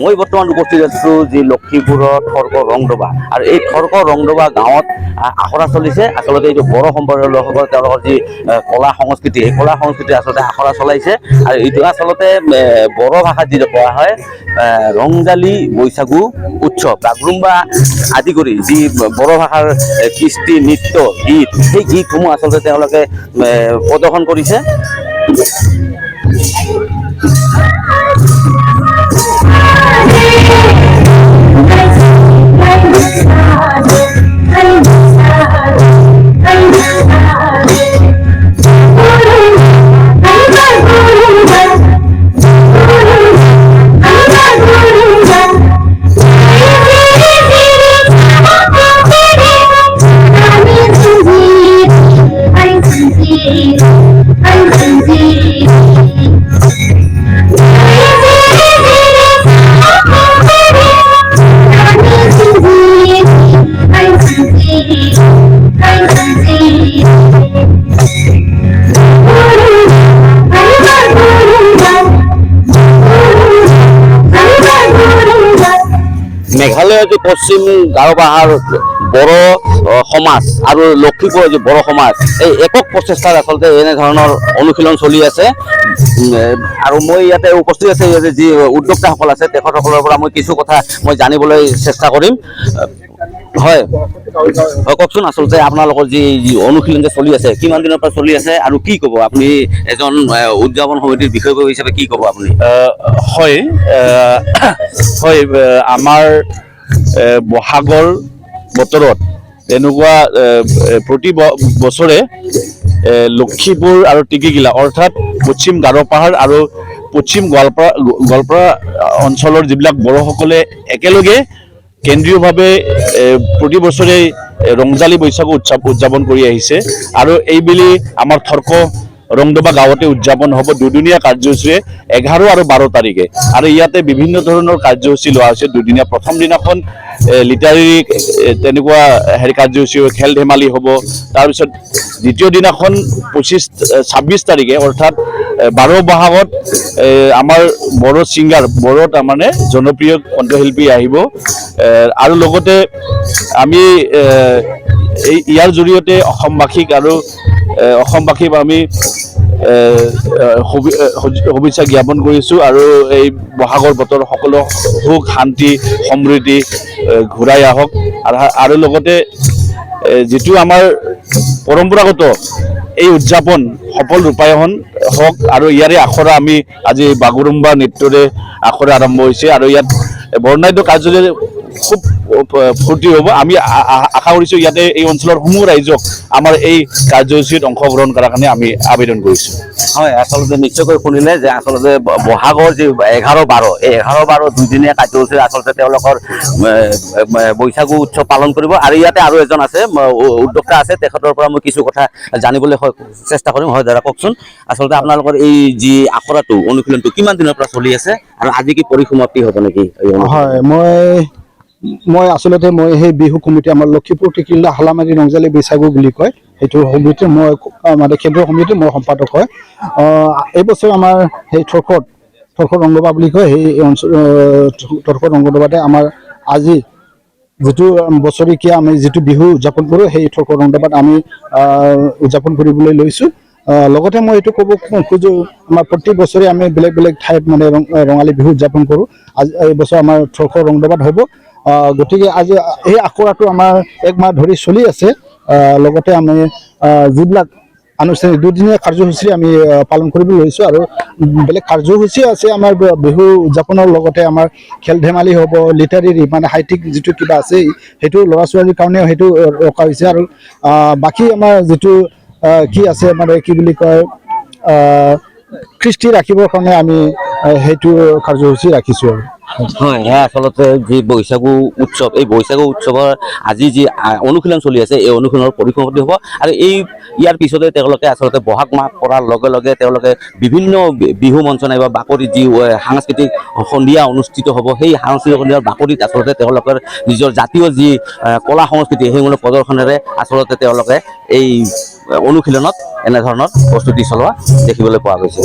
মই বৰ্তমান উপস্থিত আছো যি লক্ষীপুৰৰ থৰ্ক ৰংদবা আৰু এই থৰ্ক ৰংদবা গাঁৱত আখৰা চলিছে। আচলতে এইটো বড়ো সম্প্ৰদায়ৰ লোকসকল তেওঁলোকৰ যি কলা সংস্কৃতি, এই কলা সংস্কৃতি আচলতে আখৰা চলাইছে আৰু এইটো আচলতে বড়ো ভাষাত যিটো কোৱা হয় ৰংজালী বৈশাগু উৎসৱ। বাগৰুম্বা আদি কৰি যি বড়ো ভাষাৰ কৃষ্টি, নৃত্য, গীত, সেই গীতসমূহ আচলতে তেওঁলোকে প্ৰদৰ্শন কৰিছে। মেঘালয়ৰ যি পশ্চিম গাৰো পাহাৰ বড়ো সমাজ আৰু লক্ষীপুৰৰ যি বড়ো সমাজ, এই একক প্ৰচেষ্টাৰ আচলতে এনেধৰণৰ অনুশীলন চলি আছে। আৰু মই ইয়াতে উপস্থিত আছে যি উদ্যোক্তাসকল আছে, তেখেতসকলৰ পৰা মই কিছু কথা মই জানিবলৈ চেষ্টা কৰিম। হয়, কওকচোন, আচলতে আপোনালোকৰ যি অনুশীলন যে চলি আছে, কিমান দিনৰ পৰা চলি আছে আৰু কি ক'ব আপুনি এজন উদযাপন সমিতিৰ বিষয়ববী হিচাপে কি ক'ব আপুনি? হয়, আমাৰ বহাগৰ বতৰত এনেকুৱা প্ৰতি বছৰে লক্ষীপুৰ আৰু টিকিকিলা অৰ্থাৎ পশ্চিম গাৰো পাহাৰ আৰু পশ্চিম গোৱালপাৰা অঞ্চলৰ যিবিলাক বড়োসকলে একেলগে কেন্দ্ৰীয়ভাৱে প্ৰতি বছৰে ৰংজালী বৈশাগু উদযাপন কৰি আহিছে আৰু এইবেলি আমাৰ থৰ্ক ৰংদবা গাঁৱতে উদযাপন হ'ব দুদিনীয়া কাৰ্যসূচীৰে 11 আৰু 12 তাৰিখে। আৰু ইয়াতে বিভিন্ন ধৰণৰ কাৰ্যসূচী লোৱা হৈছে। দুদিনীয়া প্ৰথম দিনাখন লিটাৰী তেনেকুৱা কাৰ্যসূচী, খেল ধেমালি হ'ব। তাৰপিছত দ্বিতীয় দিনাখন 26 তাৰিখে অৰ্থাৎ 12 বহাগত আমাৰ বড়ো ছিংগাৰ, বড়ো তাৰমানে জনপ্ৰিয় কণ্ঠশিল্পী আহিব। আৰু লগতে আমি ইয়াৰ জৰিয়তে অসমবাসীক আমি শুভেচ্ছা জ্ঞাপন কৰিছোঁ আৰু এই বহাগৰ বতৰ সকলো সুখ শান্তি সমৃদ্ধি ঘূৰাই আহক। আৰু লগতে যিটো আমাৰ পৰম্পৰাগত এই উদযাপন সফল ৰূপায়ণ হওক। আৰু ইয়াৰে আখৰা আমি আজি বাগৰুম্বা নৃত্যৰে আখৰা আৰম্ভ হৈছে আৰু ইয়াত বৰ্ণাঢ্য কাৰ্যসূচী খুব ফূৰ্তি হ'ব। আমি আশা কৰিছোঁ ইয়াতে এই অঞ্চলৰ সমূহ ৰাইজক আমাৰ এই কাৰ্যসূচীত অংশগ্ৰহণ কৰাৰ কাৰণে আমি আবেদন কৰিছোঁ। হয়, আচলতে নিশ্চয়কৈ শুনিলে যে আচলতে বহাগৰ যি 11-12, এই 11-12 দুদিনীয়া কাৰ্যসূচী আচলতে তেওঁলোকৰ বৈশাগু উৎসৱ পালন কৰিব। আৰু ইয়াতে আৰু এজন আছে, উদ্যোক্তা আছে, তেখেতৰ পৰা মই কিছু কথা জানিবলৈ চেষ্টা কৰিম। হয় দাদা, কওকচোন, আচলতে আপোনালোকৰ এই যি আখৰাটো অনুশীলনটো কিমান দিনৰ পৰা চলি আছে আৰু আজি কি পৰিসমাপ্তি হ'ব নেকি? হয়, মই আচলতে সেই বিহু কমিটি, আমাৰ লক্ষীপুৰ টিকিলা হালামাৰী ৰংজালী বৈশাগু বুলি কয়, সেইটো সমিতিৰ মই মানে কেন্দ্ৰীয় সমিতিৰ মই সম্পাদক হয়। এইবছৰ আমাৰ সেই থৰ্ক ৰংদবা বুলি কয়, সেই অঞ্চল থৰ্ক ৰংদবাতে আমাৰ আজি যিটো বছৰেকীয়া আমি যিটো বিহু উদযাপন কৰোঁ, সেই থৰ্ক ৰংদবাত আমি উদযাপন কৰিবলৈ লৈছোঁ। লগতে মই এইটো ক'ব খোজোঁ, আমাৰ প্ৰতি বছৰে আমি বেলেগ বেলেগ ঠাইত মানে ৰঙালী বিহু উদযাপন কৰোঁ। আজি এইবছৰ আমাৰ থৰ্ক ৰংদবাত হ'ব। গতিকে আজি এই আখৰাটো আমাৰ 1 মাহ ধৰি চলি আছে। লগতে আমি যিবিলাক আনুষ্ঠানিক দুদিনীয়া কাৰ্যসূচী আমি পালন কৰিবলৈ লৈছোঁ আৰু বেলেগ কাৰ্যসূচী আছে আমাৰ বিহু উদযাপনৰ লগতে আমাৰ খেল ধেমালি হ'ব, লিটাৰেৰী মানে সাহিত্যিক যিটো কিবা আছে সেইটো ল'ৰা ছোৱালীৰ কাৰণেও সেইটো ৰখা হৈছে। আৰু বাকী আমাৰ যিটো কি আছে মানে কি বুলি কয় কৃষ্টি ৰাখিবৰ কাৰণে আমি সেইটো কাৰ্যসূচী ৰাখিছোঁ। আৰু হয়, আচলতে যি বৈশাগু উৎসৱ, এই বৈশাগু উৎসৱৰ আজি যি অনুশীলন চলি আছে, এই অনুশীলনৰ পৰিসমাপ্তি হ'ব। আৰু ইয়াৰ পিছতে তেওঁলোকে আচলতে বহাগ মাহ পৰাৰ লগে লগে তেওঁলোকে বিভিন্ন বিহু মঞ্চ নাইবা বাকৰিত যি সাংস্কৃতিক সন্ধিয়া অনুষ্ঠিত হ'ব, সেই সাংস্কৃতিক সন্ধিয়াৰ বাকৰিত আচলতে তেওঁলোকৰ নিজৰ জাতীয় যি কলা সংস্কৃতি, সেইসমূহ প্ৰদৰ্শনেৰে আচলতে তেওঁলোকে এই অনুশীলনত এনেধৰণৰ প্ৰস্তুতি চলোৱা দেখিবলৈ পোৱা গৈছে।